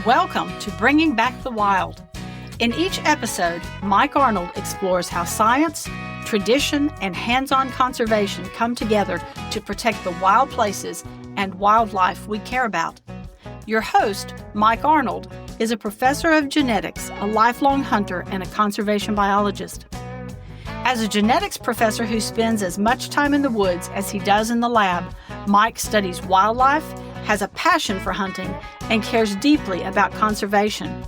Welcome to Bringing Back the Wild. In each episode, Mike Arnold explores how science, tradition, and hands-on conservation come together to protect the wild places and wildlife we care about. Your host, Mike Arnold, is a professor of genetics, a lifelong hunter, and a conservation biologist. As a genetics professor who spends as much time in the woods as he does in the lab, Mike studies wildlife, has a passion for hunting, and cares deeply about conservation.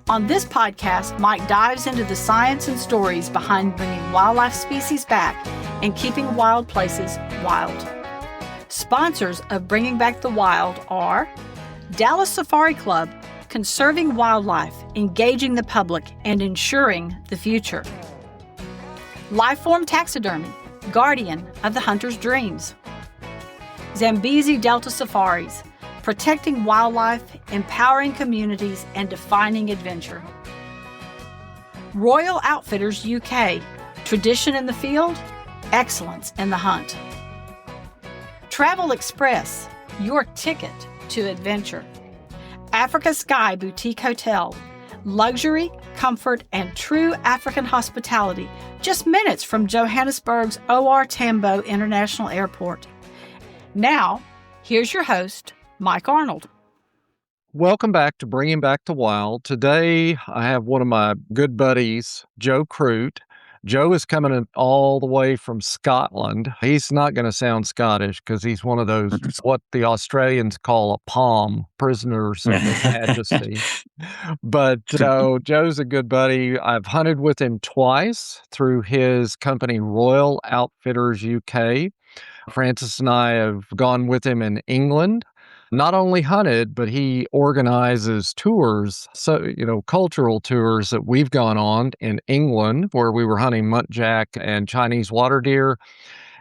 On this podcast, Mike dives into the science and stories behind bringing wildlife species back and keeping wild places wild. Sponsors of Bringing Back the Wild are Dallas Safari Club, conserving wildlife, engaging the public, and ensuring the future. Lifeform Taxidermy, guardian of the hunter's dreams. Zambezi Delta Safaris, protecting wildlife, empowering communities, and defining adventure. Royal Outfitters UK, tradition in the field, excellence in the hunt. Travel Express, your ticket to adventure. Africa Sky Boutique Hotel, luxury, comfort, and true African hospitality, just minutes from Johannesburg's O.R. Tambo International Airport. Now, here's your host, Mike Arnold. Welcome back to Bringing Back the Wild. Today, I have one of my good buddies, Joe Croot. Joe is coming in all the way from Scotland. He's not going to sound Scottish because he's one of those, what the Australians call a POM, prisoners of His Majesty. But Joe's a good buddy. I've hunted with him twice through his company, Royal Outfitters UK. Francis and I have gone with him in England. Not only hunted, but he organizes tours, cultural tours that we've gone on in England, where we were hunting muntjac and Chinese water deer.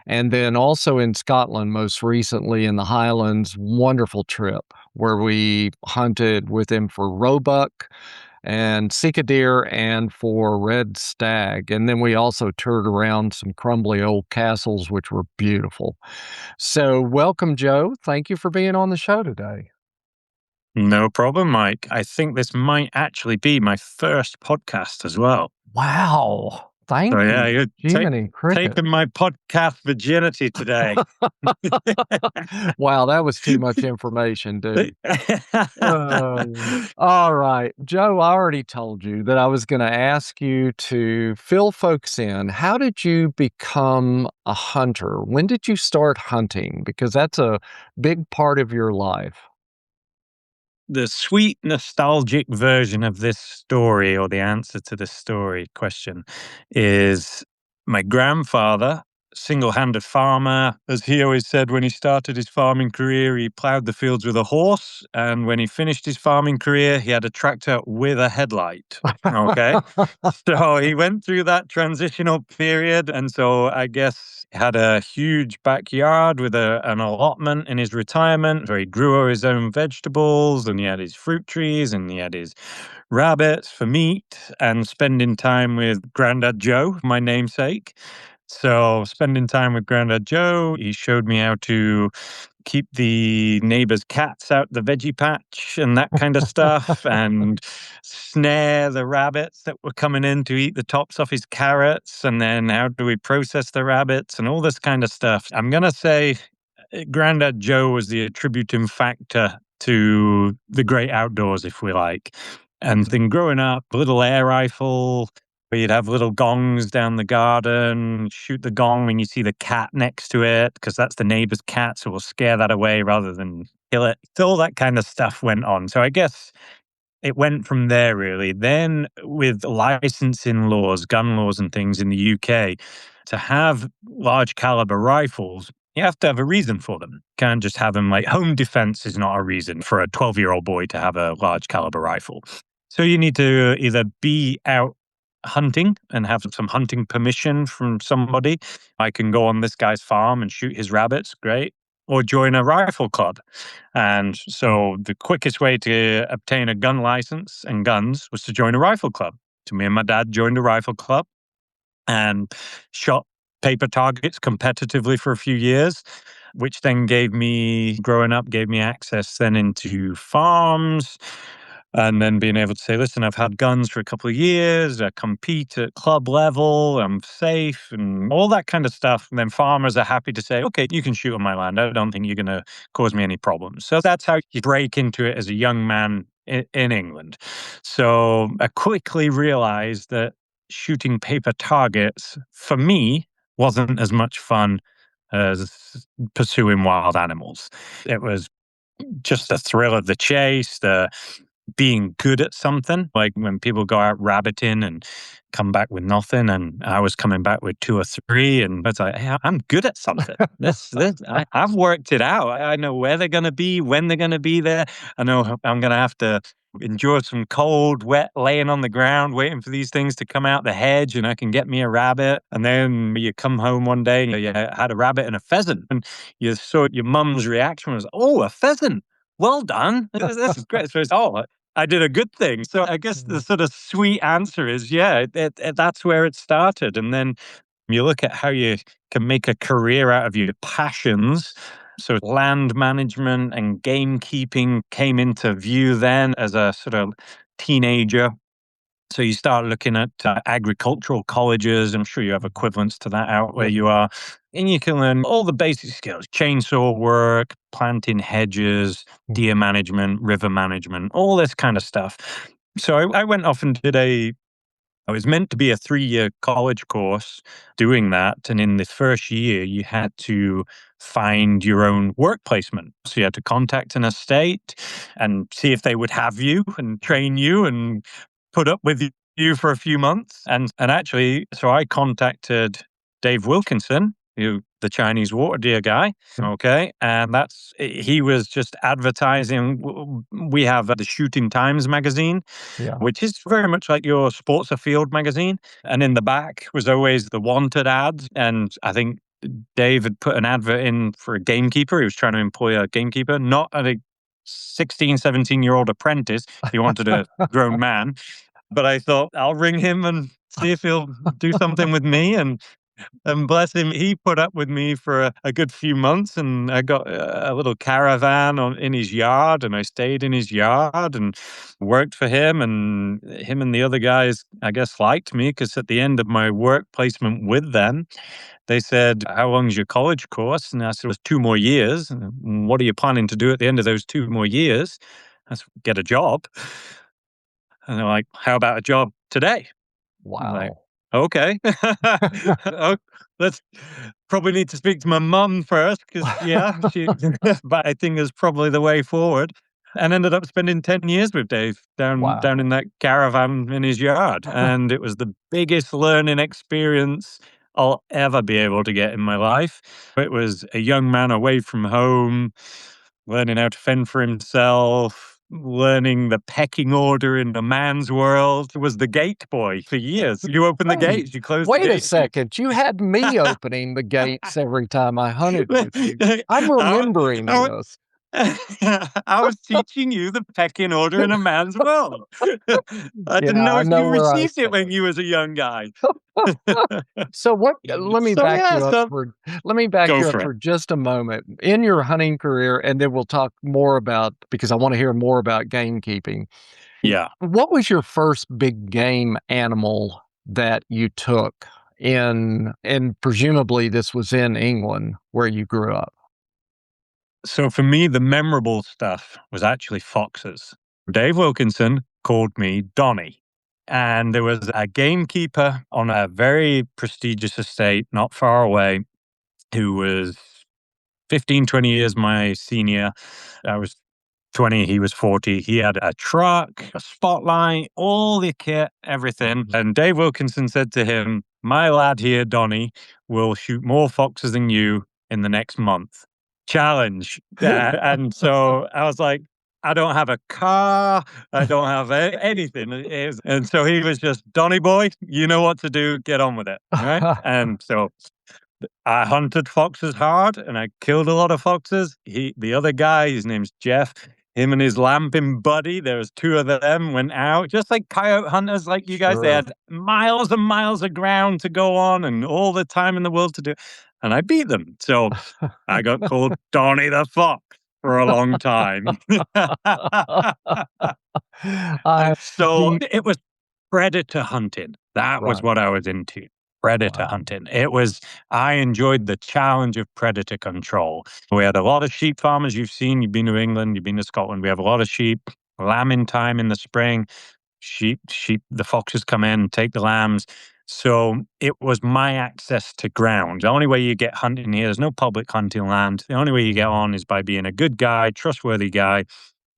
And then also in Scotland, most recently in the Highlands, wonderful trip where we hunted with him for roebuck and sika deer and for red stag. And then we also toured around some crumbly old castles, which were beautiful. So welcome, Joe. Thank you for being on the show today. No problem, Mike. I think this might actually be my first podcast as well. Wow. Thank you. Yeah, you're taking my podcast virginity today. Wow, that was too much information, dude. All right. Joe, I already told you that I was going to ask you to fill folks in. How did you become a hunter? When did you start hunting? Because that's a big part of your life. The sweet, nostalgic version of this story, or the answer to this story question, is my grandfather, single-handed farmer. As he always said, when he started his farming career, he plowed the fields with a horse. And when he finished his farming career, he had a tractor with a headlight. Okay. So he went through that transitional period. And so I guess he had a huge backyard with an allotment in his retirement where he grew his own vegetables, and he had his fruit trees, and he had his rabbits for meat, and spending time with Grandad Joe, my namesake. So spending time with Grandad Joe, he showed me how to keep the neighbor's cats out the veggie patch and that kind of stuff, and snare the rabbits that were coming in to eat the tops off his carrots, and then how do we process the rabbits and all this kind of stuff. I'm going to say Grandad Joe was the attributing factor to the great outdoors, if we like. And then growing up, a little air rifle, where you'd have little gongs down the garden, shoot the gong when you see the cat next to it, because that's the neighbor's cat, so we'll scare that away rather than kill it. So all that kind of stuff went on. So I guess it went from there, really. Then with licensing laws, gun laws and things in the UK, to have large caliber rifles, you have to have a reason for them. You can't just have them. Like, home defense is not a reason for a 12-year-old boy to have a large caliber rifle. So you need to either be out hunting and have some hunting permission from somebody. I can go on this guy's farm and shoot his rabbits, great. Or join a rifle club. And so the quickest way to obtain a gun license and guns was to join a rifle club. So me and my dad joined a rifle club and shot paper targets competitively for a few years, which then growing up, gave me access then into farms, And then being able to say, listen, I've had guns for a couple of years, I compete at club level, I'm safe, and all that kind of stuff. And then farmers are happy to say, okay, you can shoot on my land. I don't think you're going to cause me any problems. So that's how you break into it as a young man in England. So I quickly realized that shooting paper targets, for me, wasn't as much fun as pursuing wild animals. It was just the thrill of the chase, the being good at something, like when people go out rabbiting and come back with nothing, and I was coming back with 2 or 3, and it's like, hey, I'm good at something. I've worked it out. I know where they're going to be, when they're going to be there. I know I'm going to have to endure some cold, wet, laying on the ground, waiting for these things to come out the hedge, and I can get me a rabbit. And then you come home one day, and you had a rabbit and a pheasant, and you saw your mum's reaction was, "Oh, a pheasant! Well done! This is great." So it's, oh, I did a good thing. So I guess the sort of sweet answer is, yeah, that's where it started. And then you look at how you can make a career out of your passions. So land management and gamekeeping came into view then as a sort of teenager. So you start looking at agricultural colleges. I'm sure you have equivalents to that out where you are. And you can learn all the basic skills, chainsaw work, planting hedges, deer management, river management, all this kind of stuff. So I went off and did I was meant to be a 3-year college course doing that. And in the first year, you had to find your own work placement. So you had to contact an estate and see if they would have you and train you and put up with you for a few months. And actually, so I contacted Dave Wilkinson, the Chinese water deer guy. Okay. And he was just advertising. We have the Shooting Times magazine, which is very much like your Sports Afield magazine. And in the back was always the wanted ads. And I think Dave had put an advert in for a gamekeeper. He was trying to employ a gamekeeper, not a 16, 17-year-old apprentice. He wanted a grown man. But I thought, I'll ring him and see if he'll do something with me. And bless him, he put up with me for a good few months, and I got a little caravan in his yard, and I stayed in his yard and worked for him. And him and the other guys, I guess, liked me because at the end of my work placement with them, they said, "How long is your college course?" And I said, "It was 2 more years. And what are you planning to do at the end of those 2 more years?" I said, "Get a job." And they're like, "How about a job today?" I'm like, Wow. okay. Let's probably need to speak to my mum first because, but I think is probably the way forward. And ended up spending 10 years with Dave down in that caravan in his yard. And it was the biggest learning experience I'll ever be able to get in my life. It was a young man away from home, learning how to fend for himself, learning the pecking order in a man's world. Was the gate boy for years. You open the gates, you close the Wait a gates. second. You had me opening the gates every time I hunted with you. I'm remembering this. I was teaching you the pecking order in a man's world. I didn't know I if know you where I received it stand. when you was a young guy. So let me So, back you up so go for it. for just a moment. In your hunting career, and then we'll talk more about, because I want to hear more about gamekeeping. Yeah. What was your first big game animal that you took and presumably this was in England where you grew up? So for me, the memorable stuff was actually foxes. Dave Wilkinson called me Donnie. And there was a gamekeeper on a very prestigious estate not far away who was 15, 20 years my senior. I was 20, he was 40. He had a truck, a spotlight, all the kit, everything. And Dave Wilkinson said to him, "My lad here, Donnie, will shoot more foxes than you in the next month. Challenge." And so I was like, I don't have a car. I don't have anything. And so he was just, "Donnie boy, you know what to do. Get on with it." Right. And so I hunted foxes hard and I killed a lot of foxes. The other guy, his name's Jeff, him and his lamping buddy, there was 2 of them, went out, just like coyote hunters like you guys. They Sure. had miles and miles of ground to go on and all the time in the world to do. And I beat them. So I got called Donnie the Fox for a long time. So deep. it was predator hunting. That was Right. what I was into. Predator Wow. hunting. I enjoyed the challenge of predator control. We had a lot of sheep farmers. You've been to England, you've been to Scotland. We have a lot of sheep, lambing time in the spring. Sheep, the foxes come in, take the lambs. So it was my access to ground. The only way you get hunting here, there's no public hunting land. The only way you get on is by being a good guy, trustworthy guy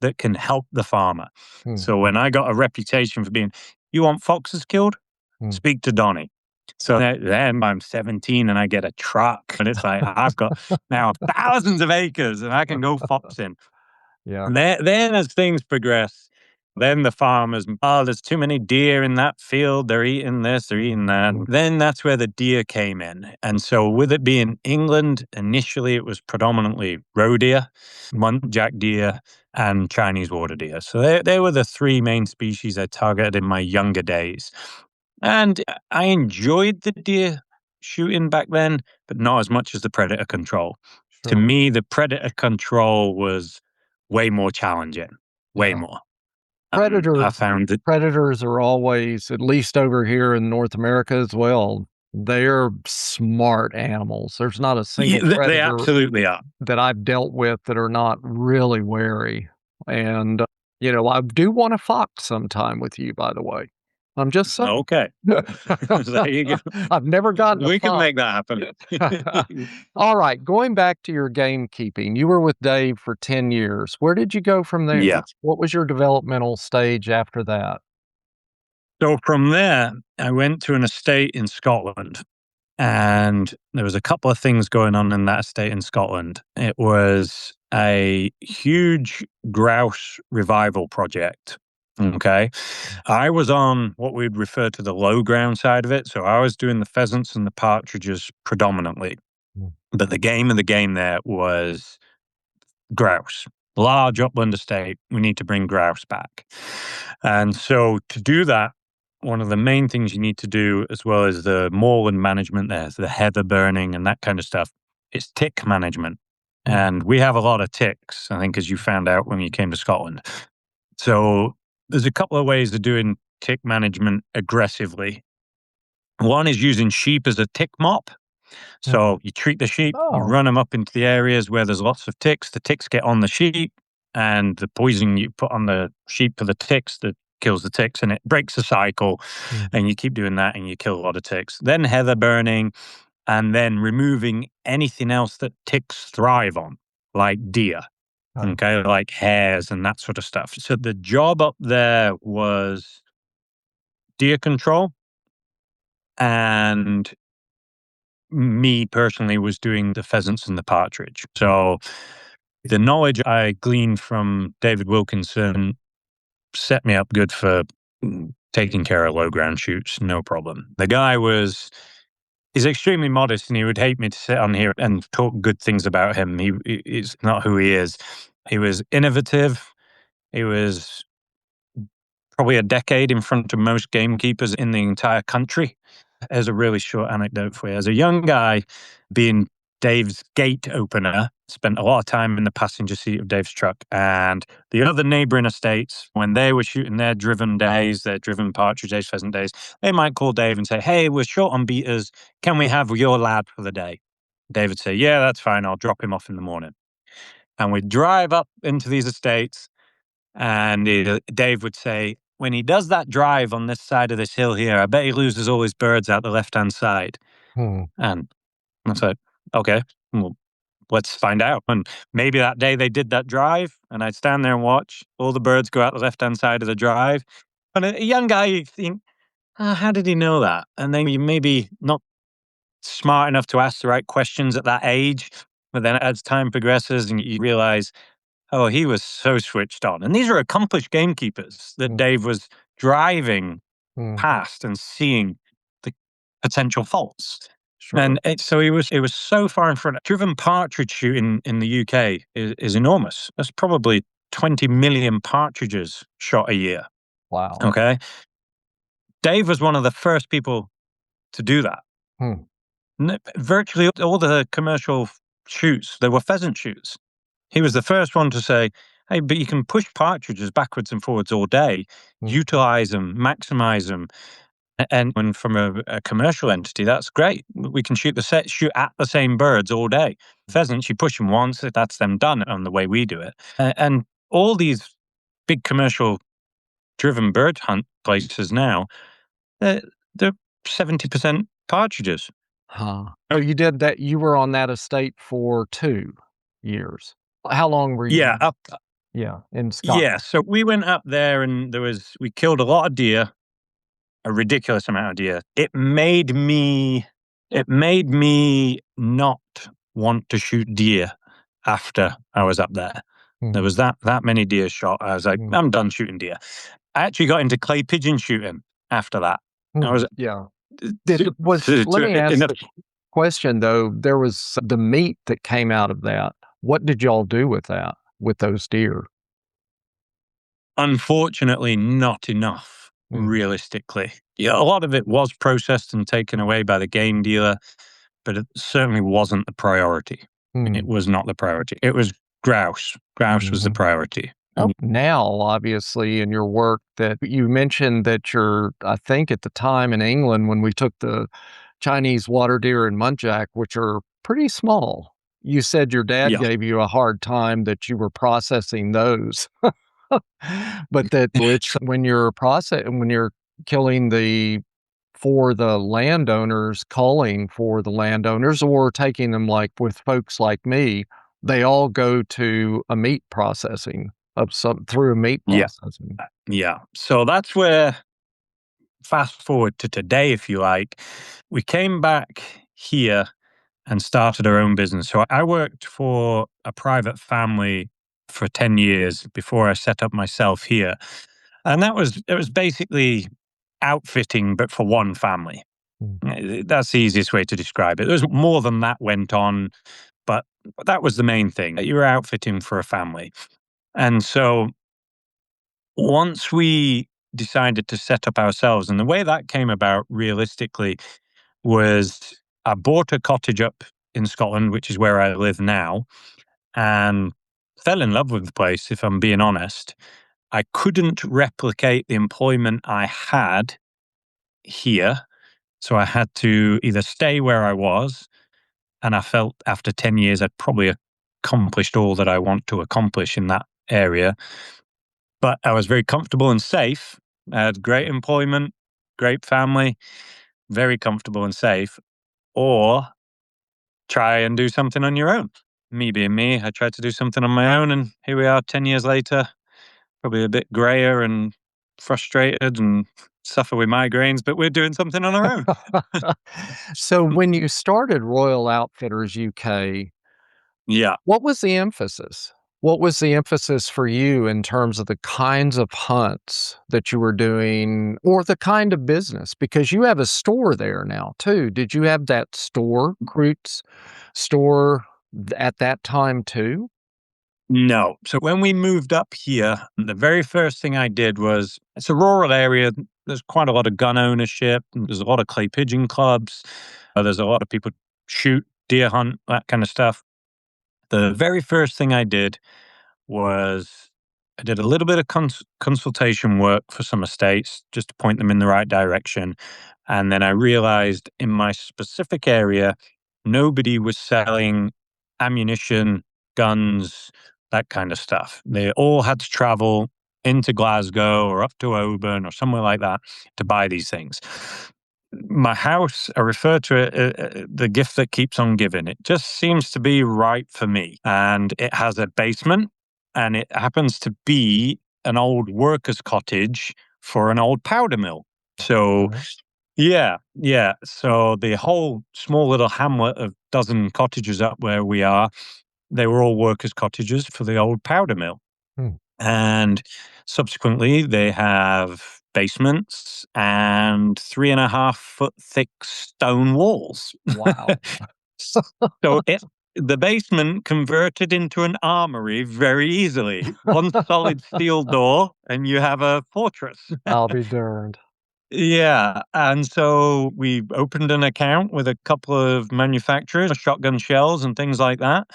that can help the farmer. Hmm. So when I got a reputation for being, you want foxes killed? Speak to Donnie. So then I'm 17 and I get a truck and it's like, I've got now thousands of acres and I can go foxing. Yeah. And then as things progress, then the farmers, there's too many deer in that field. They're eating this, they're eating that. Then that's where the deer came in. And so with it being England, initially it was predominantly roe deer, muntjac deer, and Chinese water deer. So they were the three main species I targeted in my younger days. And I enjoyed the deer shooting back then, but not as much as the predator control. To Sure. me, the predator control was way more challenging, way Yeah. more. Predator I found that predators are always, at least over here in North America as well, they're smart animals. There's not a single they predator absolutely are. that I've dealt with that are not really wary. And, I do want to fox sometime with you, by the way. I'm just saying. Okay. There you go. I've never gotten a We can fox. make that happen. All right, going back to your gamekeeping, you were with Dave for 10 years. Where did you go from there? Yeah. What was your developmental stage after that? So from there, I went to an estate in Scotland. And there was a couple of things going on in that estate in Scotland. It was a huge grouse revival project. Okay. I was on what we'd refer to the low ground side of it. So I was doing the pheasants and the partridges predominantly. Mm. But the game of the game there was grouse. Large upland estate. We need to bring grouse back. And so to do that, one of the main things you need to do, as well as the moorland management there, the heather burning and that kind of stuff, is tick management. And we have a lot of ticks, I think, as you found out when you came to Scotland. So there's a couple of ways of doing tick management aggressively. One is using sheep as a tick mop. So you treat the sheep, you Oh. run them up into the areas where there's lots of ticks. The ticks get on the sheep, and the poison you put on the sheep for the ticks that kills the ticks, and it breaks the cycle. And you keep doing that, and you kill a lot of ticks. Then heather burning, and then removing anything else that ticks thrive on, like deer, okay, like hares and that sort of stuff. So the job up there was deer control, and me personally was doing the pheasants and the partridge. So the knowledge I gleaned from David Wilkinson set me up good for taking care of low ground shoots, no problem. The guy he's extremely modest, and he would hate me to sit on here and talk good things about him. He's not who he is. He was innovative. He was probably a decade in front of most gamekeepers in the entire country. As a really short anecdote for you, as a young guy, being Dave's gate opener, spent a lot of time in the passenger seat of Dave's truck. And the other neighboring estates, when they were shooting their driven days, their driven partridge days, pheasant days, they might call Dave and say, "Hey, we're short on beaters. Can we have your lad for the day?" Dave would say, "Yeah, that's fine. I'll drop him off in the morning." And we'd drive up into these estates, and Dave would say, "When he does that drive on this side of this hill here, I bet he loses all his birds out the left-hand side." And I said, "Okay, well, let's find out." And maybe that day they did that drive, and I'd stand there and watch all the birds go out the left-hand side of the drive. And a young guy, you think, how did he know that? And then you maybe not smart enough to ask the right questions at that age. But then as time progresses and you realize, oh, he was so switched on. And these are accomplished gamekeepers that Dave was driving past and seeing the potential faults. Sure. And so it was so far in front. Driven partridge shooting in the UK is enormous. There's probably 20 million partridges shot a year. Wow. Okay. Dave was one of the first people to do that. Virtually all the commercial shoots, they were pheasant shoots. He was the first one to say, Hey, but you can push partridges backwards and forwards all day, utilize them, maximize them. And from a commercial entity, that's great. We can shoot at the same birds all day. Pheasants, you push them once, that's them done on the way we do it. And all these big commercial driven bird hunt places now, they're 70% partridges. Huh. Oh, you did that. You were on that estate for 2 years. How long were you? Yeah, in Scotland. yeah. So we went up there and we killed a lot of deer, a ridiculous amount of deer. It made me not want to shoot deer after I was up there. There was that many deer shot. I was like, I'm done shooting deer. I actually got into clay pigeon shooting after that. I was Let me ask the question though. There was the meat that came out of that. What did y'all do with that, with those deer? Unfortunately, not enough, realistically. Yeah, a lot of it was processed and taken away by the game dealer, but it certainly wasn't the priority. It was not the priority. It was grouse. Grouse was the priority. Now, obviously, in your work that you mentioned that I think at the time in England when we took the Chinese water deer and muntjac, which are pretty small, you said your dad gave you a hard time that you were processing those. But that when you're killing for the landowners, culling for the landowners, or taking them like with folks like me, they all go to a meat processing through a meat processing. Yeah. So that's where, fast forward to today, if you like, we came back here and started our own business. So I worked for a private family for 10 years before I set up myself here. And it was basically outfitting, but for one family. That's the easiest way to describe it. There's more than that went on, but that was the main thing. You were outfitting for a family. And so once we decided to set up ourselves, and the way that came about realistically was I bought a cottage up in Scotland, which is where I live now, and fell in love with the place, if I'm being honest. I couldn't replicate the employment I had here, so I had to either stay where I was, and I felt after 10 years I'd probably accomplished all that I want to accomplish in that area. But I was very comfortable and safe. I had great employment, great family, very comfortable and safe. Or try and do something on your own. Me being me, I tried to do something on my own, and here we are 10 years later, probably a bit grayer and frustrated and suffer with migraines, but we're doing something on our own. So when you started Royal Outfitters UK, what was the emphasis? What was the emphasis for you in terms of the kinds of hunts that you were doing or the kind of business? Because you have a store there now too. Did you have that store, Croot's store, at that time too? No. So when we moved up here, the very first thing I did was, it's a rural area. There's quite a lot of gun ownership. There's a lot of clay pigeon clubs. There's a lot of people shoot, deer hunt, that kind of stuff. The very first thing I did was I did a little bit of consultation work for some estates just to point them in the right direction. And then I realized in my specific area, nobody was selling ammunition, guns, that kind of stuff. They all had to travel into Glasgow or up to Oban or somewhere like that to buy these things. My house, I refer to it the gift that keeps on giving. It just seems to be right for me. And it has a basement, and it happens to be an old worker's cottage for an old powder mill. So, yeah. So the whole small little hamlet of dozen cottages up where we are, they were all workers' cottages for the old powder mill. And subsequently, they have basements and 3.5 foot thick stone walls. Wow. So the basement converted into an armory very easily. One solid steel door, and you have a fortress. I'll be darned. Yeah. And so we opened an account with a couple of manufacturers, shotgun shells and things like that.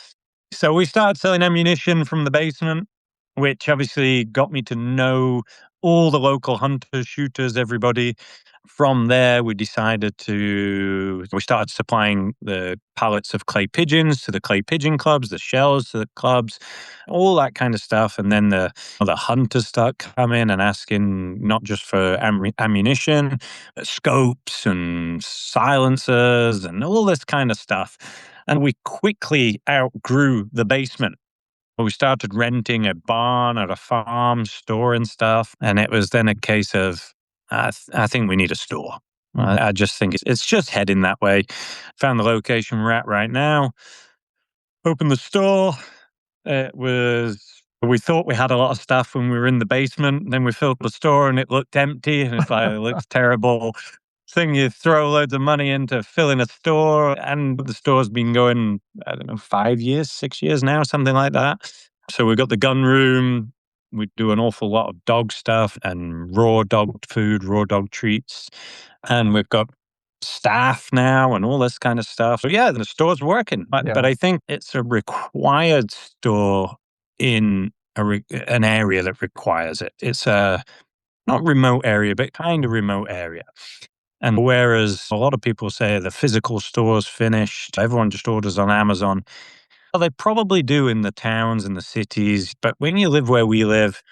So we started selling ammunition from the basement. which obviously got me to know all the local hunters, shooters, everybody. From there, we started supplying the pallets of clay pigeons to the clay pigeon clubs, the shells to the clubs, all that kind of stuff. And then the hunters start coming and asking not just for ammunition, but scopes and silencers and all this kind of stuff. And we quickly outgrew the basement. We started renting a barn at a farm, storing stuff. And it was then a case of, I think we need a store. I just think it's just heading that way. Found the location we're at right now. Opened the store. We thought we had a lot of stuff when we were in the basement. Then we filled the store and it looked empty. And it's like, it looks terrible. Thing you throw loads of money into filling a store, and the store's been going, I don't know, 5 years, 6 years now, something like that. So we've got the gun room. We do an awful lot of dog stuff and raw dog food, raw dog treats. And we've got staff now and all this kind of stuff. So yeah, the store's working. But I think it's a required store in an area that requires it. It's a not remote area, but kind of remote area. And whereas a lot of people say the physical store's finished, everyone just orders on Amazon. Well, they probably do in the towns and the cities. But when you live where we live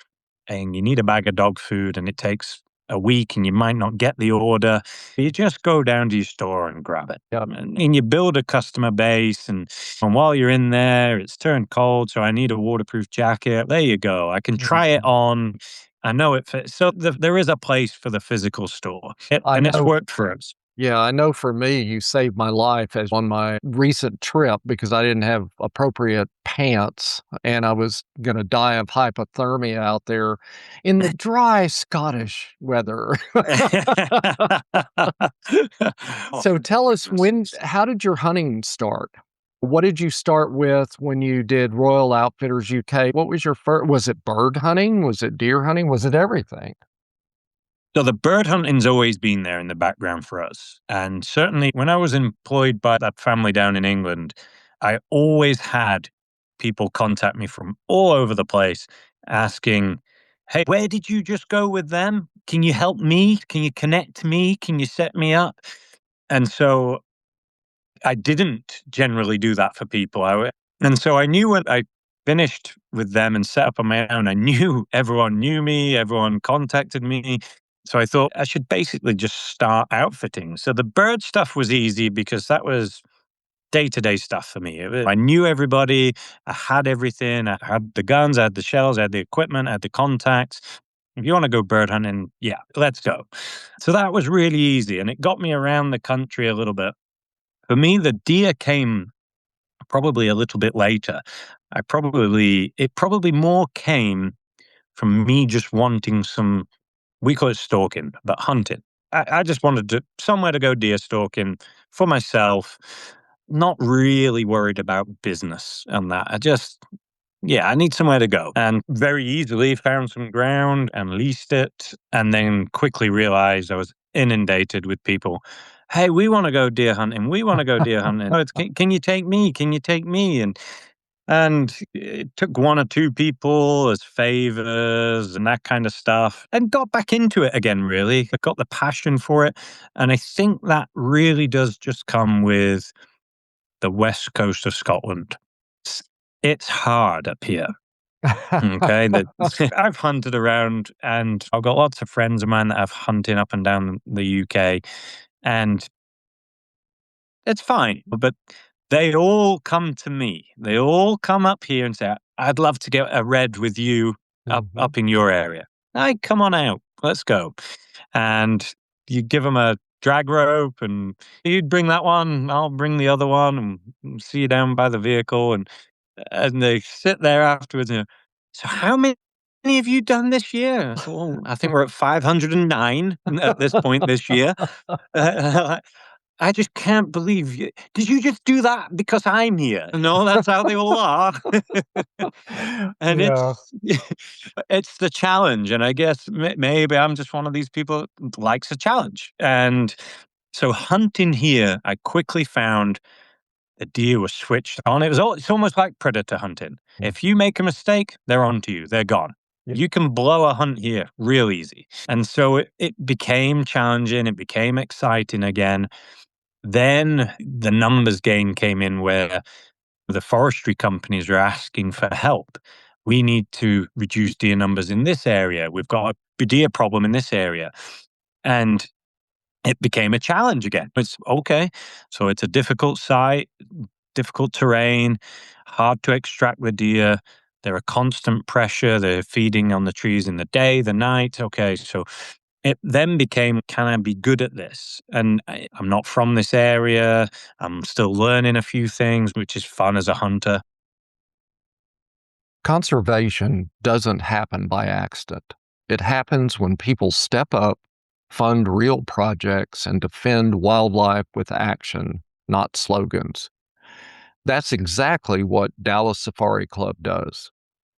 and you need a bag of dog food and it takes a week and you might not get the order, you just go down to your store and grab it. Yep. And you build a customer base. And while you're in there, it's turned cold, so I need a waterproof jacket. There you go. I can try it on. I know it fits. So there is a place for the physical store. And it's worked for us. Yeah, I know for me, you saved my life as on my recent trip because I didn't have appropriate pants and I was going to die of hypothermia out there in the dry Scottish weather. So tell us, how did your hunting start? What did you start with when you did Royal Outfitters UK? What was your first? Was it bird hunting? Was it deer hunting? Was it everything? So the bird hunting's always been there in the background for us. And certainly when I was employed by that family down in England, I always had people contact me from all over the place asking, hey, where did you just go with them? Can you help me? Can you connect me? Can you set me up? And so I didn't generally do that for people. And so I knew when I finished with them and set up on my own, I knew everyone knew me, everyone contacted me. So I thought I should basically just start outfitting. So the bird stuff was easy because that was day-to-day stuff for me. I knew everybody. I had everything. I had the guns, I had the shells, I had the equipment, I had the contacts. If you want to go bird hunting, yeah, let's go. So that was really easy. And it got me around the country a little bit. For me, the deer came probably a little bit later. It probably more came from me just wanting some, we call it stalking, but hunting. I just wanted somewhere to go deer stalking for myself, not really worried about business and that. I need somewhere to go. And very easily found some ground and leased it, and then quickly realized I was inundated with people. Hey, we want to go deer hunting. We want to go deer hunting. Can you take me? Can you take me? And it took one or two people as favors and that kind of stuff, and got back into it again, really. I got the passion for it. And I think that really does just come with the west coast of Scotland. It's hard up here. Okay. I've hunted around and I've got lots of friends of mine that have hunted up and down the UK, and it's fine. But they all come to me. They all come up here and say, I'd love to get a red with you up in your area. Come on out. Let's go. And you give them a drag rope and you'd bring that one, I'll bring the other one, and see you down by the vehicle. And they sit there afterwards and, so how many have you done this year? Well, I think we're at 509 at this point this year. I just can't believe you. Did you just do that because I'm here? No, that's how they all are. And it's the challenge. And I guess maybe I'm just one of these people that likes a challenge. And so hunting here, I quickly found the deer was switched on. It's almost like predator hunting. If you make a mistake, they're onto you. They're gone. Yeah. You can blow a hunt here real easy. And so it became challenging. It became exciting again. Then the numbers game came in where the forestry companies are asking for help. We need to reduce deer numbers in this area. We've got a deer problem in this area. And it became a challenge again. It's okay. So it's a difficult site, difficult terrain, hard to extract the deer. They're a constant pressure. They're feeding on the trees in the day, the night. Okay. So it then became, can I be good at this? And I'm not from this area. I'm still learning a few things, which is fun as a hunter. Conservation doesn't happen by accident. It happens when people step up, fund real projects, and defend wildlife with action, not slogans. That's exactly what Dallas Safari Club does.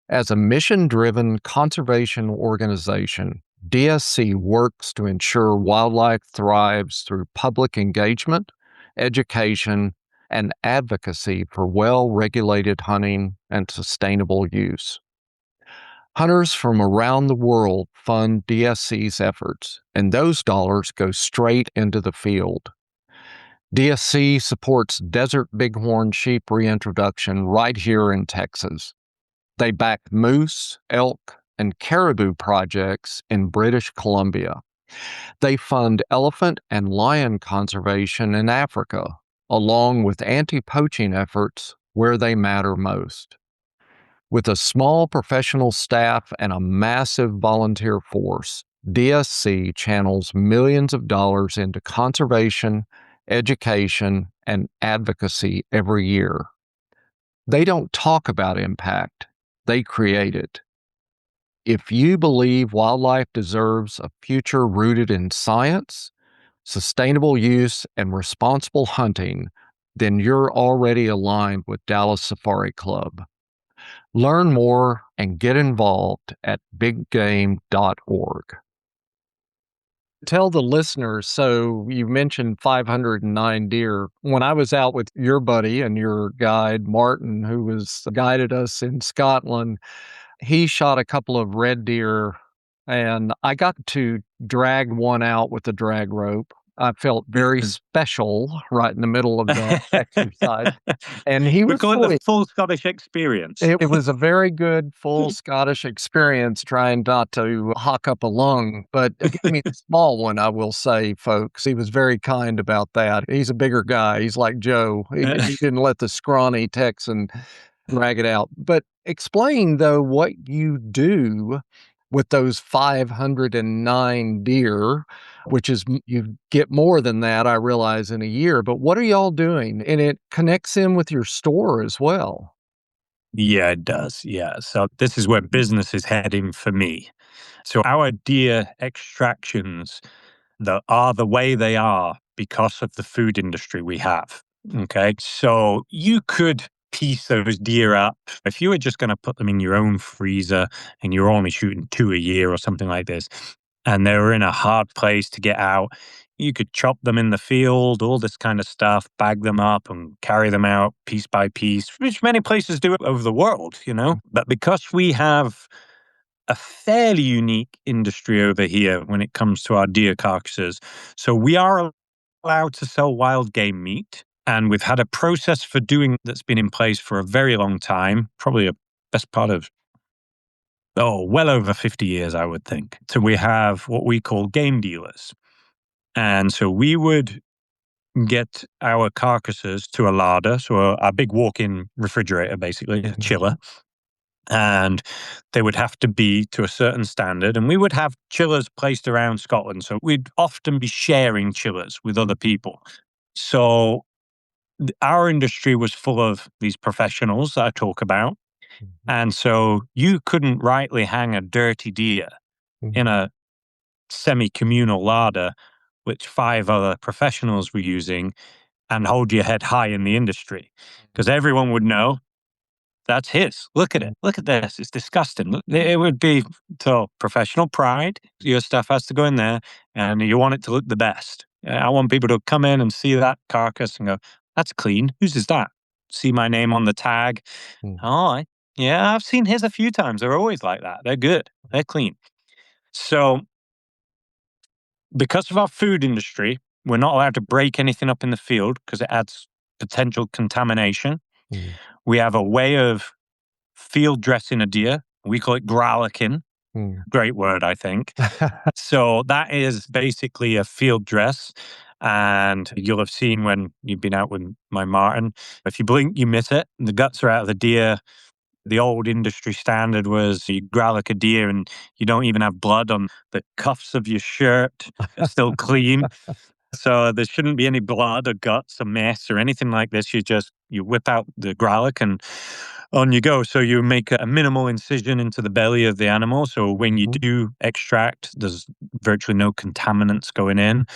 As a mission-driven conservation organization, DSC works to ensure wildlife thrives through public engagement, education, and advocacy for well-regulated hunting and sustainable use. Hunters from around the world fund DSC's efforts, and those dollars go straight into the field. DSC supports desert bighorn sheep reintroduction right here in Texas. They back moose, elk, and caribou projects in British Columbia. They fund elephant and lion conservation in Africa, along with anti-poaching efforts where they matter most. With a small professional staff and a massive volunteer force, DSC channels millions of dollars into conservation, education, and advocacy every year. They don't talk about impact, they create it. If you believe wildlife deserves a future rooted in science, sustainable use, and responsible hunting, then you're already aligned with Dallas Safari Club. Learn more and get involved at biggame.org. Tell the listeners, so you mentioned 509 deer. When I was out with your buddy and your guide, Martin, who guided us in Scotland, he shot a couple of red deer, and I got to drag one out with a drag rope. I felt very special right in the middle of that exercise. And he We was call it the full Scottish experience. It was a very good, full Scottish experience trying not to hawk up a lung, but it gave me the small one, I will say, folks. He was very kind about that. He's a bigger guy. He's like Joe. He didn't let the scrawny Texan drag it out. But explain, though, what you do with those 509 deer, which is, you get more than that, I realize, in a year. But what are y'all doing? And it connects in with your store as well. Yeah, it does. Yeah. So this is where business is heading for me. So our deer extractions are the way they are because of the food industry we have. Okay. So you could piece those deer up. If you were just going to put them in your own freezer and you're only shooting 2 a year or something like this, and they were in a hard place to get out, you could chop them in the field, all this kind of stuff, bag them up and carry them out piece by piece, which many places do over the world, you know. But because we have a fairly unique industry over here when it comes to our deer carcasses, so we are allowed to sell wild game meat. And we've had a process for doing that's been in place for a very long time, probably a best part of well over 50 years, I would think. So we have what we call game dealers. And so we would get our carcasses to a larder, so a big walk-in refrigerator, basically, a chiller. And they would have to be to a certain standard. And we would have chillers placed around Scotland. So we'd often be sharing chillers with other people. So our industry was full of these professionals that I talk about. And so you couldn't rightly hang a dirty deer in a semi-communal larder, which 5 other professionals were using, and hold your head high in the industry. Because everyone would know, that's his. Look at it. Look at this. It's disgusting. It would be so professional pride. Your stuff has to go in there, and you want it to look the best. I want people to come in and see that carcass and go, that's clean. Whose is that? See my name on the tag. Oh, yeah, I've seen his a few times. They're always like that. They're good. They're clean. So because of our food industry, we're not allowed to break anything up in the field because it adds potential contamination. We have a way of field dressing a deer. We call it growlicking. Great word, I think. So that is basically a field dress. And you'll have seen when you've been out with my Martin, if you blink, you miss it. The guts are out of the deer. The old industry standard was you growlick a deer and you don't even have blood on the cuffs of your shirt. It's still clean. So there shouldn't be any blood or guts or mess or anything like this. You whip out the growlick and on you go. So you make a minimal incision into the belly of the animal. So when you do extract, there's virtually no contaminants going in.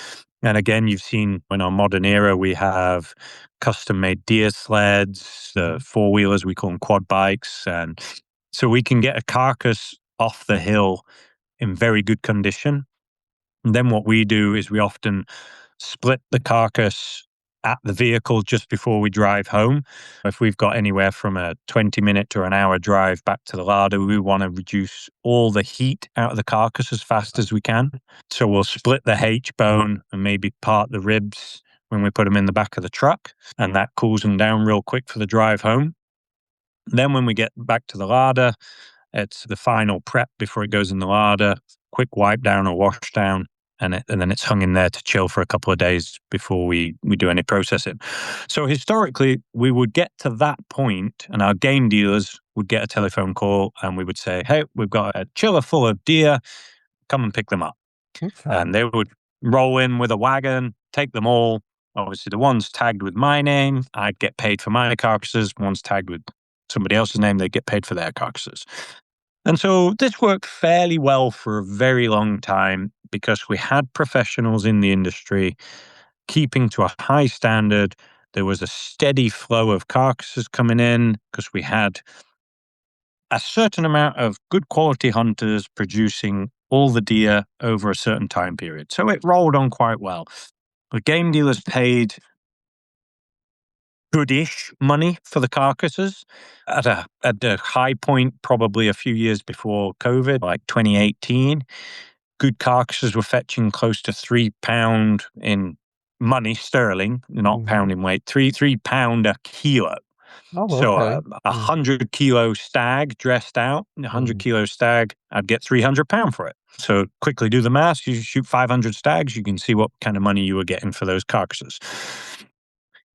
And again, you've seen in our modern era, we have custom-made deer sleds, four-wheelers, we call them quad bikes. And so we can get a carcass off the hill in very good condition. And then what we do is we often split the carcass at the vehicle just before we drive home. If we've got anywhere from a 20-minute to an hour drive back to the larder, we want to reduce all the heat out of the carcass as fast as we can. So we'll split the H bone and maybe part the ribs when we put them in the back of the truck, and that cools them down real quick for the drive home. Then when we get back to the larder, it's the final prep before it goes in the larder, quick wipe down or wash down, and then it's hung in there to chill for a couple of days before we do any processing. So historically, we would get to that point and our game dealers would get a telephone call and we would say, hey, we've got a chiller full of deer, come and pick them up. And they would roll in with a wagon, take them all. Obviously, the ones tagged with my name, I'd get paid for my carcasses. Ones tagged with somebody else's name, they'd get paid for their carcasses. And so this worked fairly well for a very long time because we had professionals in the industry keeping to a high standard. There was a steady flow of carcasses coming in because we had a certain amount of good quality hunters producing all the deer over a certain time period. So it rolled on quite well. The game dealers paid goodish money for the carcasses at a high point, probably a few years before COVID, like 2018. Good carcasses were fetching close to £3 in money sterling, not pound in weight, £3 a kilo. Oh, So okay. 100 kilo stag dressed out, 100 kilo stag, I'd get £300 for it. So quickly do the math. You shoot 500 stags, you can see what kind of money you were getting for those carcasses.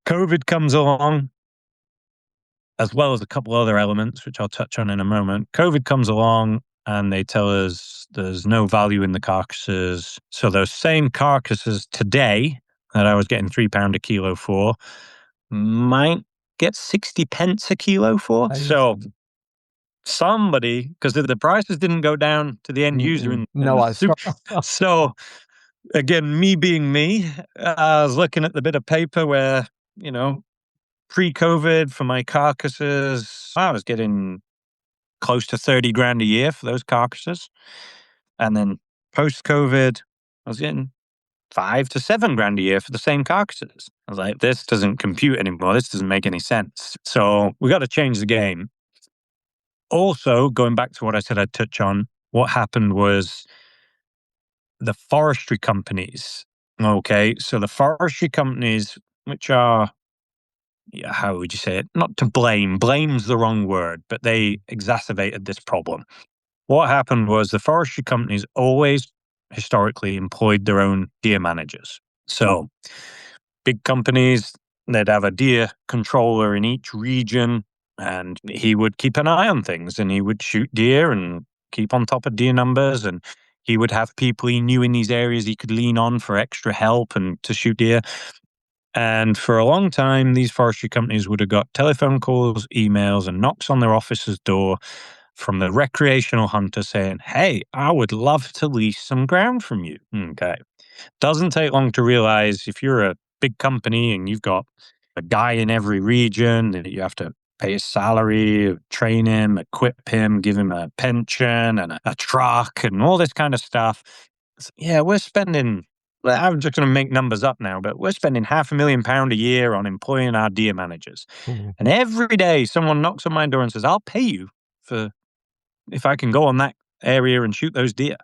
COVID comes along, as well as a couple other elements, which I'll touch on in a moment. COVID comes along and they tell us there's no value in the carcasses. So those same carcasses today that I was getting £3 a kilo for might get 60 pence a kilo for. So somebody, because the prices didn't go down to the end user. So again, me being me, I was looking at the bit of paper where, pre-COVID for my carcasses, I was getting close to 30 grand a year for those carcasses. And then post-COVID, I was getting 5 to 7 grand a year for the same carcasses. I was like, this doesn't compute anymore. This doesn't make any sense. So we got to change the game. Also, going back to what I said I'd touch on, what happened was the forestry companies. Okay, so the forestry companies, which are, how would you say it? Not to blame. Blame's the wrong word, but they exacerbated this problem. What happened was the forestry companies always historically employed their own deer managers. So big companies, they'd have a deer controller in each region, and he would keep an eye on things, and he would shoot deer and keep on top of deer numbers, and he would have people he knew in these areas he could lean on for extra help and to shoot deer. And for a long time, these forestry companies would have got telephone calls, emails, and knocks on their office's door from the recreational hunter saying, hey, I would love to lease some ground from you. Okay. Doesn't take long to realize if you're a big company and you've got a guy in every region that you have to pay his salary, train him, equip him, give him a pension and a truck and all this kind of stuff. Yeah, we're spending I'm just going to make numbers up now, but we're spending £500,000 a year on employing our deer managers. Mhm. And every day someone knocks on my door and says, I'll pay you if I can go on that area and shoot those deer.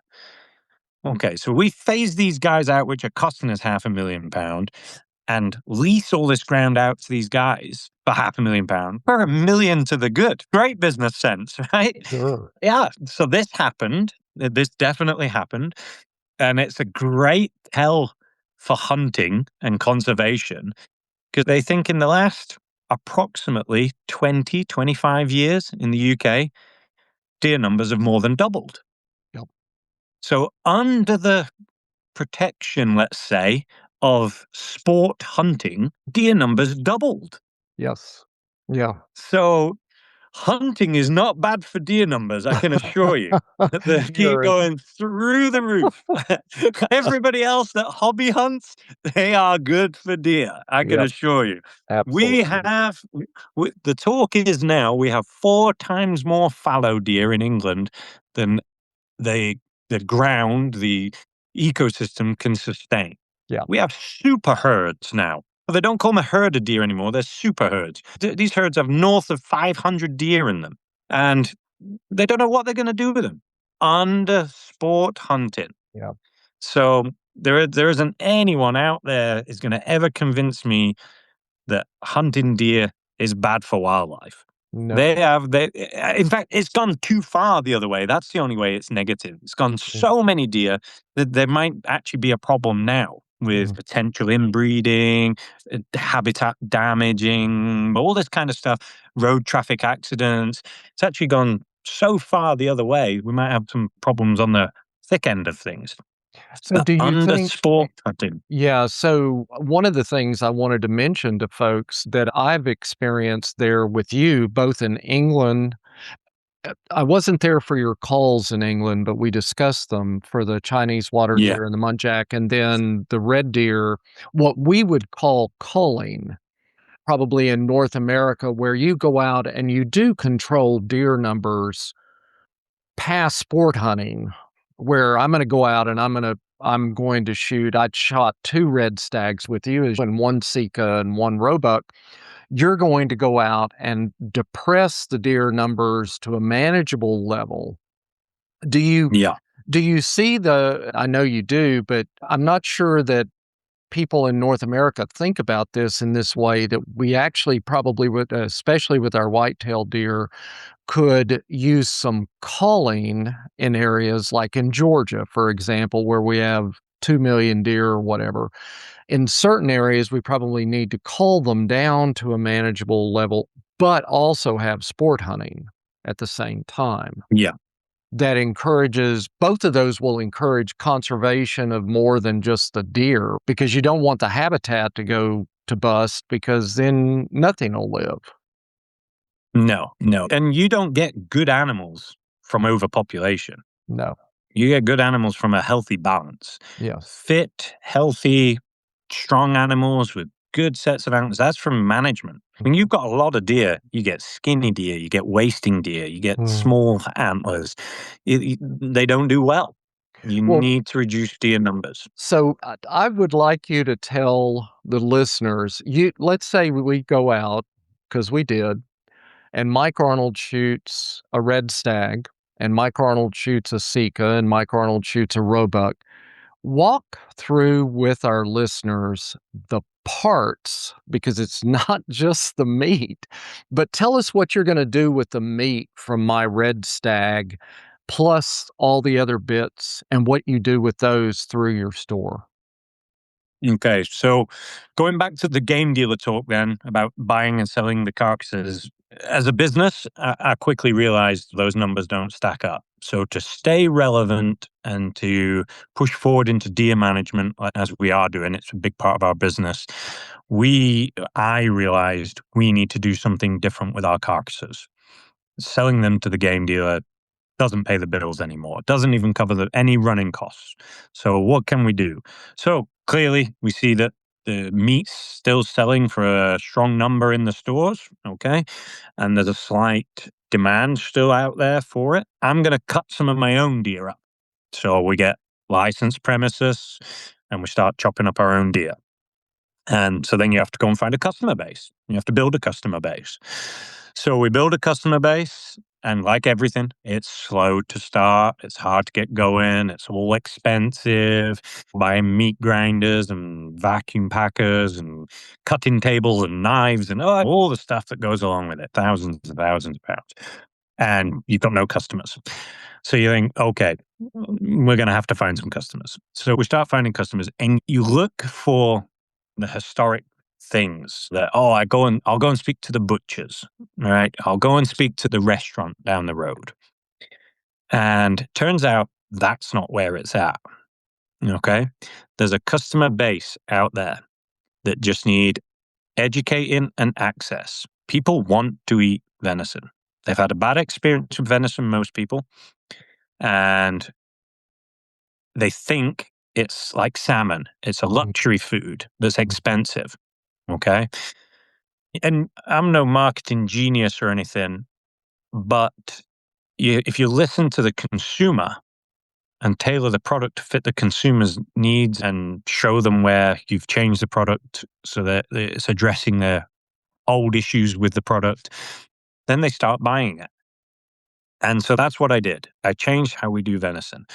Okay, so we phase these guys out, which are costing us £500,000, and lease all this ground out to these guys for £500,000 for £1 million to the good. Great business sense, right? Sure. Yeah. So this happened. This definitely happened. And it's a great tell for hunting and conservation because they think in the last approximately 20, 25 years in the UK, deer numbers have more than doubled. Yep. So under the protection, let's say, of sport hunting, deer numbers doubled. Yes. Yeah. So hunting is not bad for deer numbers, I can assure you. They keep You're going through the roof. Everybody else that hobby hunts, they are good for deer, I can Yep. assure you. We Absolutely. have, the talk is now, we have 4 times more fallow deer in England than the ground, the ecosystem can sustain. Yeah. We have super herds now. Well, they don't call them a herd of deer anymore. They're super herds. These herds have north of 500 deer in them, and they don't know what they're going to do with them under sport hunting. Yeah. So there isn't anyone out there is going to ever convince me that hunting deer is bad for wildlife. No. In fact, it's gone too far the other way. That's the only way it's negative. It's gone so many deer that there might actually be a problem now with potential inbreeding, habitat damaging, all this kind of stuff, road traffic accidents. It's actually gone so far the other way, we might have some problems on the thick end of things. So do you Under think sport hunting. Yeah, so one of the things I wanted to mention to folks that I've experienced there with you, both in England. I wasn't there for your calls in England, but we discussed them for the Chinese water Yeah. deer and the muntjac, and then the red deer, what we would call culling, probably in North America, where you go out and you do control deer numbers past sport hunting, where I'm gonna go out and I'm going to shoot. I shot 2 red stags with you and 1 sika and 1 roebuck. You're going to go out and depress the deer numbers to a manageable level. Do you Yeah. do you see I know you do, but I'm not sure that people in North America think about this in this way, that we actually probably would, especially with our white-tailed deer, could use some culling in areas like in Georgia, for example, where we have 2 million deer or whatever. In certain areas, we probably need to cull them down to a manageable level, but also have sport hunting at the same time. Yeah. That encourages both of those will encourage conservation of more than just the deer, because you don't want the habitat to go to bust, because then nothing will live. No. And you don't get good animals from overpopulation. No. You get good animals from a healthy balance. Yes. Fit, healthy, strong animals with good sets of antlers. That's from management. When you've got a lot of deer, you get skinny deer, you get wasting deer, you get small antlers. They don't do well. You Well, need to reduce deer numbers. so I would like you to tell the listeners, let's say we go out, because we did, and Mike Arnold shoots a red stag, and Mike Arnold shoots a sika, and Mike Arnold shoots a roebuck. Walk through with our listeners the parts, because it's not just the meat, but tell us what you're going to do with the meat from my red stag, plus all the other bits, and what you do with those through your store. Okay, so going back to the game dealer talk then about buying and selling the carcasses, as a business, I quickly realized those numbers don't stack up. So to stay relevant and to push forward into deer management, as we are doing, it's a big part of our business. I realized we need to do something different with our carcasses. Selling them to the game dealer doesn't pay the bills anymore. It doesn't even cover any running costs. So what can we do? So clearly we see that the meat's still selling for a strong number in the stores, okay? And there's a slight demand still out there for it. I'm going to cut some of my own deer up. So we get licensed premises, and we start chopping up our own deer. And so then you have to go and find a customer base. You have to build a customer base. So we build a customer base, and like everything, it's slow to start. It's hard to get going. It's all expensive. Buying meat grinders and vacuum packers and cutting tables and knives and all the stuff that goes along with it. Thousands and thousands of pounds. And you've got no customers. So you think, okay, we're going to have to find some customers. So we start finding customers, and you look for the historic things that, I'll go and speak to the butchers, right? I'll go and speak to the restaurant down the road. And turns out that's not where it's at. Okay. There's a customer base out there that just need educating and access. People want to eat venison. They've had a bad experience with venison, most people, and they think it's like salmon. It's a luxury food that's expensive. Okay. And I'm no marketing genius or anything, but if you listen to the consumer and tailor the product to fit the consumer's needs and show them where you've changed the product so that it's addressing their old issues with the product, then they start buying it. And so that's what I did. I changed how we do venison,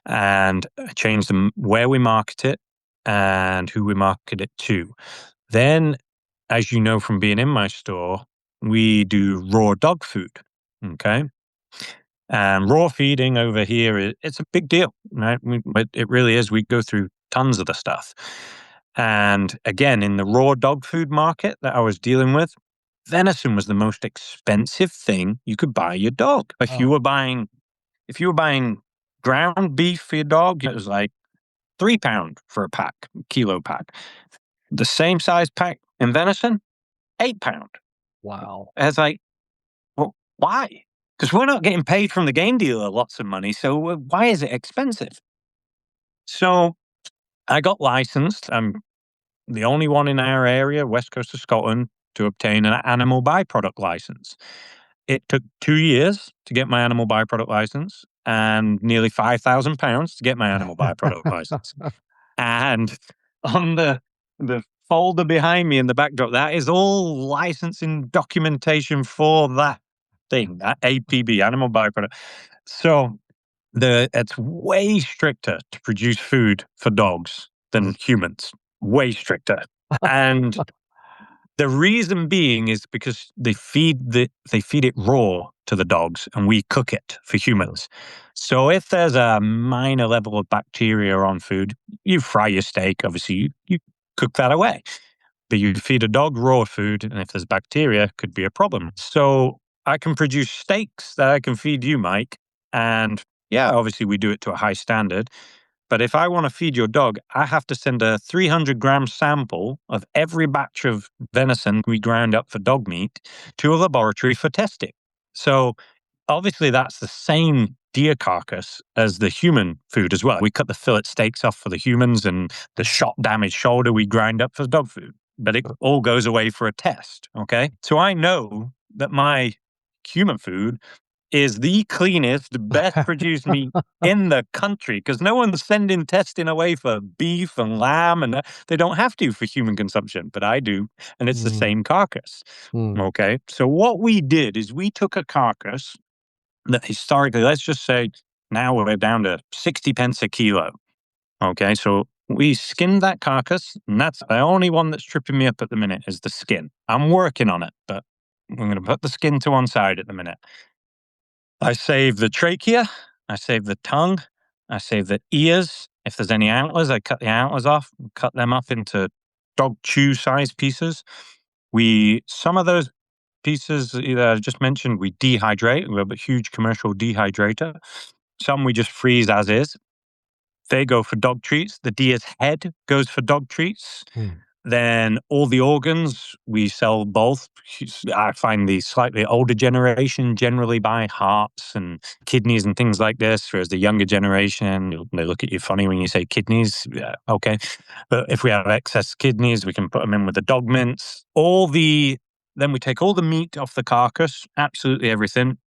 and I changed where we market it and who we market it to. Then, as you know from being in my store, we do raw dog food. Okay. And raw feeding over here, it's a big deal, right? It really is. We go through tons of the stuff. And again, in the raw dog food market that I was dealing with, venison was the most expensive thing you could buy your dog. If you were buying ground beef for your dog, it was like £3 for a pack, kilo pack. The same size pack in venison, £8. Wow. I was like, well, why? Because we're not getting paid from the game dealer lots of money, so why is it expensive? So I got licensed. I'm the only one in our area, west coast of Scotland, to obtain an animal byproduct license. It took 2 years to get my animal byproduct license and nearly £5,000 to get my animal byproduct license. And on the folder behind me in the backdrop, that is all licensing documentation for that thing, that APB, animal byproduct. So it's way stricter to produce food for dogs than humans. Way stricter. And the reason being is because they feed it raw to the dogs, and we cook it for humans. So if there's a minor level of bacteria on food, you fry your steak, obviously you cook that away. But you feed a dog raw food, and if there's bacteria, it could be a problem. So I can produce steaks that I can feed you, Mike. And yeah, obviously we do it to a high standard. But if I want to feed your dog, I have to send a 300-gram sample of every batch of venison we ground up for dog meat to a laboratory for testing. So obviously that's the same deer carcass as the human food as well. We cut the fillet steaks off for the humans, and the shot damaged shoulder we grind up for dog food. But it all goes away for a test, okay? So I know that my human food is the cleanest, best produced meat in the country, because no one's sending testing away for beef and lamb, and they don't have to for human consumption, but I do, and it's the same carcass. Okay, so what we did is we took a carcass that historically, let's just say now we're down to 60 pence a kilo. Okay, so we skinned that carcass, and that's the only one that's tripping me up at the minute is the skin. I'm working on it, but I'm going to put the skin to one side at the minute. I save the trachea, I save the tongue, I save the ears. If there's any antlers, I cut the antlers off, cut them up into dog chew size pieces. Some of those pieces that I just mentioned, we dehydrate. We have a huge commercial dehydrator. Some we just freeze as is. They go for dog treats. The deer's head goes for dog treats. Then all the organs, we sell both. I find the slightly older generation generally buy hearts and kidneys and things like this, whereas the younger generation, they look at you funny when you say kidneys. Yeah, okay. But if we have excess kidneys, we can put them in with the dog mince. Then we take all the meat off the carcass, absolutely everything.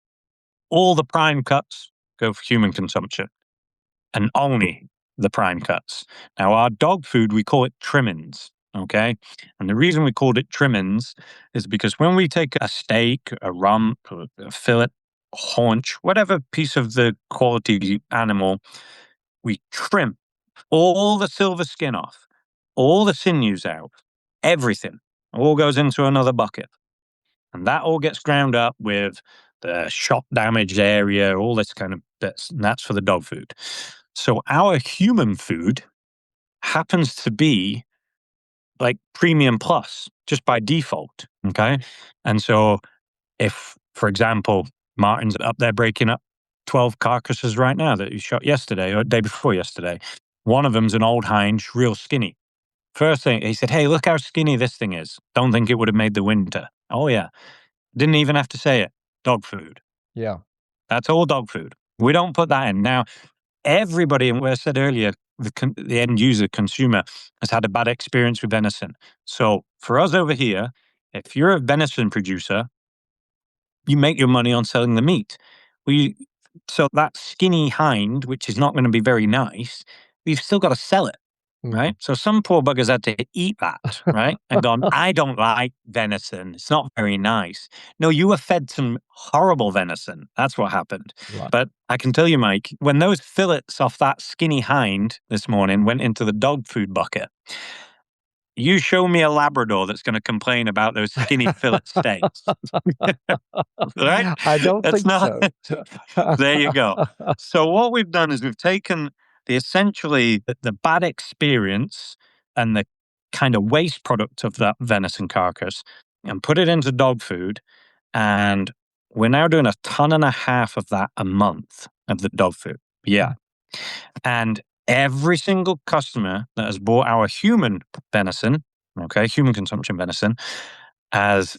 All the prime cuts go for human consumption. And only the prime cuts. Now, our dog food, we call it trimmings, okay? And the reason we called it trimmings is because when we take a steak, a rump, a fillet, haunch, whatever piece of the quality animal, we trim all the silver skin off, all the sinews out, everything. All goes into another bucket. And that all gets ground up with the shot damaged area, all this kind of bits. And that's for the dog food. So our human food happens to be like premium plus just by default. Okay. And so if, for example, Martin's up there breaking up 12 carcasses right now that he shot yesterday or day before yesterday, one of them's an old hind, real skinny. First thing, he said, hey, look how skinny this thing is. Don't think it would have made the winter. Oh, yeah. Didn't even have to say it. Dog food. Yeah. That's all dog food. We don't put that in. Now, everybody, and what I said earlier, the end user consumer has had a bad experience with venison. So for us over here, if you're a venison producer, you make your money on selling the meat. So that skinny hind, which is not going to be very nice, we've still got to sell it. Right. So some poor buggers had to eat that, right? And gone, I don't like venison. It's not very nice. No, you were fed some horrible venison. That's what happened. Right. But I can tell you, Mike, when those fillets off that skinny hind this morning went into the dog food bucket, you show me a Labrador that's going to complain about those skinny fillet steaks. Right? I don't That's think not, so. There you go. So what we've done is we've taken essentially the bad experience and the kind of waste product of that venison carcass and put it into dog food. And we're now doing 1.5 tons of that a month of the dog food. Yeah. And every single customer that has bought our human venison, okay, human consumption venison, as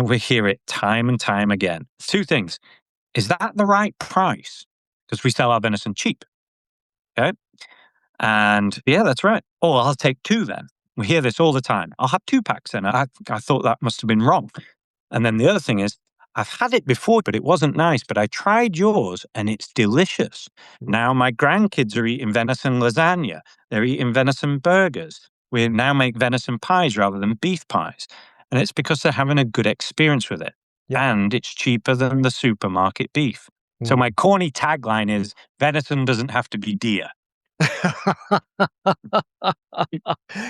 we hear it time and time again. Two things. Is that the right price? Because we sell our venison cheap. Okay. And yeah, that's right. Oh, I'll take 2 then. We hear this all the time. I'll have 2 packs then. I thought that must have been wrong. And then the other thing is, I've had it before, but it wasn't nice. But I tried yours and it's delicious. Now my grandkids are eating venison lasagna. They're eating venison burgers. We now make venison pies rather than beef pies. And it's because they're having a good experience with it. Yeah. And it's cheaper than the supermarket beef. So my corny tagline is, venison doesn't have to be deer.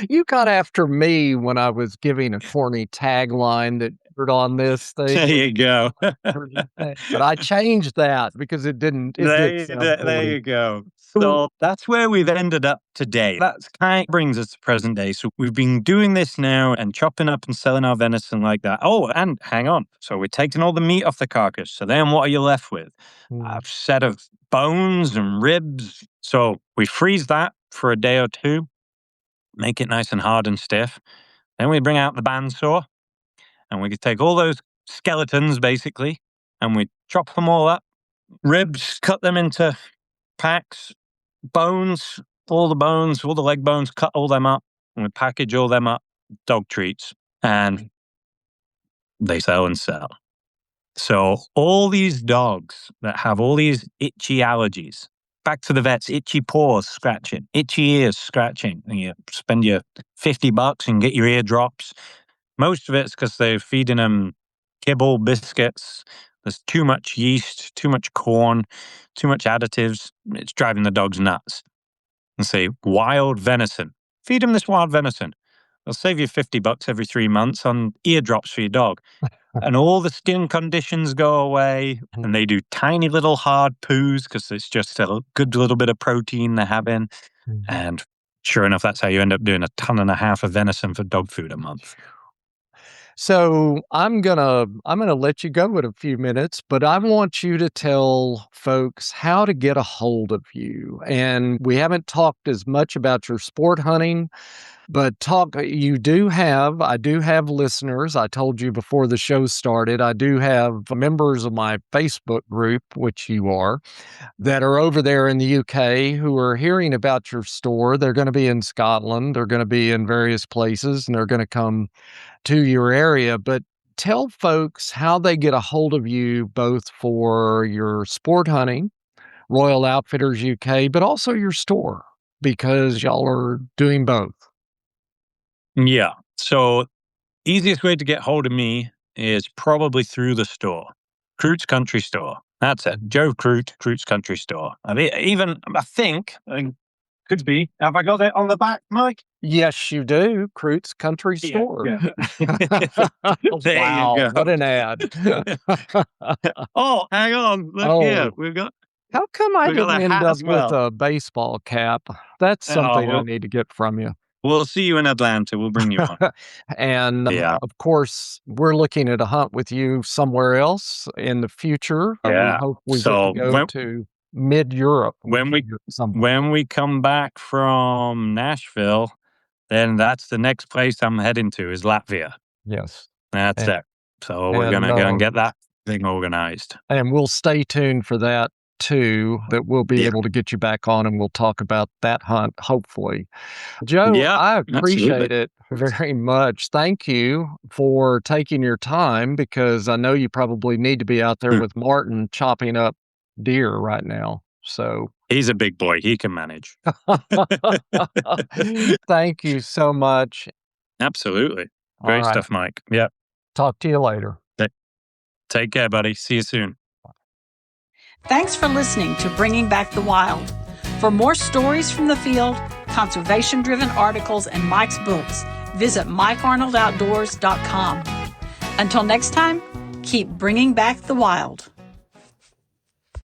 You got after me when I was giving a corny tagline that on this thing. There you go. But I changed that because it didn't. There you go. So that's where we've ended up today. That's kind of brings us to present day. So we've been doing this now and chopping up and selling our venison like that. Oh, and hang on. So we're taking all the meat off the carcass. So then what are you left with? A set of bones and ribs. So we freeze that for a day or 2, make it nice and hard and stiff. Then we bring out the bandsaw and we can take all those skeletons basically and we chop them all up. Ribs, cut them into packs. Bones, all the leg bones, cut all them up and we package all them up, dog treats, and they sell and sell. So all these dogs that have all these itchy allergies, back to the vets, itchy paws scratching, itchy ears scratching, and you spend your $50 and get your ear drops. Most of it's because they're feeding them kibble, biscuits. There's too much yeast, too much corn, too much additives. It's driving the dogs nuts. And say, wild venison. Feed them this wild venison. They'll save you $50 every 3 months on eardrops for your dog. And all the skin conditions go away. And they do tiny little hard poos because it's just a good little bit of protein they're having. And sure enough, that's how you end up doing 1.5 tons of venison for dog food a month. So I'm gonna let you go in a few minutes, but I want you to tell folks how to get a hold of you. And we haven't talked as much about your sport hunting, but I do have listeners. I told you before the show started, I do have members of my Facebook group, which you are, that are over there in the UK who are hearing about your store. They're going to be in Scotland, they're going to be in various places, and they're going to come to your area. But tell folks how they get a hold of you, both for your sport hunting, Royal Outfitters UK, but also your store. because y'all are doing both. Yeah. So easiest way to get hold of me is probably through the store. Croot's Country Store. That's it. Joe Croot, Croot's Country Store. I think, could be. Have I got it on the back, Mike? Yes, you do. Croot's Country Store. Yeah. There Wow, you go. what an ad. Oh, hang on. Look here. We've got. How come I We got didn't a end hat up as well. with a baseball cap? That's something I well, need to get from you. We'll see you in Atlanta. We'll bring you one. And Yeah. of course, we're looking at a hunt with you somewhere else in the future. We Yeah. hope we So get to go to mid-Europe. when we come back from Nashville, then that's the next place I'm heading to is Latvia. Yes. That's And- it. So we're going to go and get that thing organized. And we'll stay tuned for that too, that we'll be able to get you back on and we'll talk about that hunt, hopefully. Joe, Yeah, I appreciate absolutely. it very much. Thank you for taking your time because I know you probably need to be out there with Martin chopping up deer right now. So he's a big boy. He can manage. thank you so much. Absolutely. Great stuff, Mike. Yeah. Talk to you later. Take care, buddy. See you soon. Thanks for listening to Bringing Back the Wild. For more stories from the field, conservation-driven articles, and Mike's books, visit MikeArnoldOutdoors.com. Until next time, keep bringing back the wild.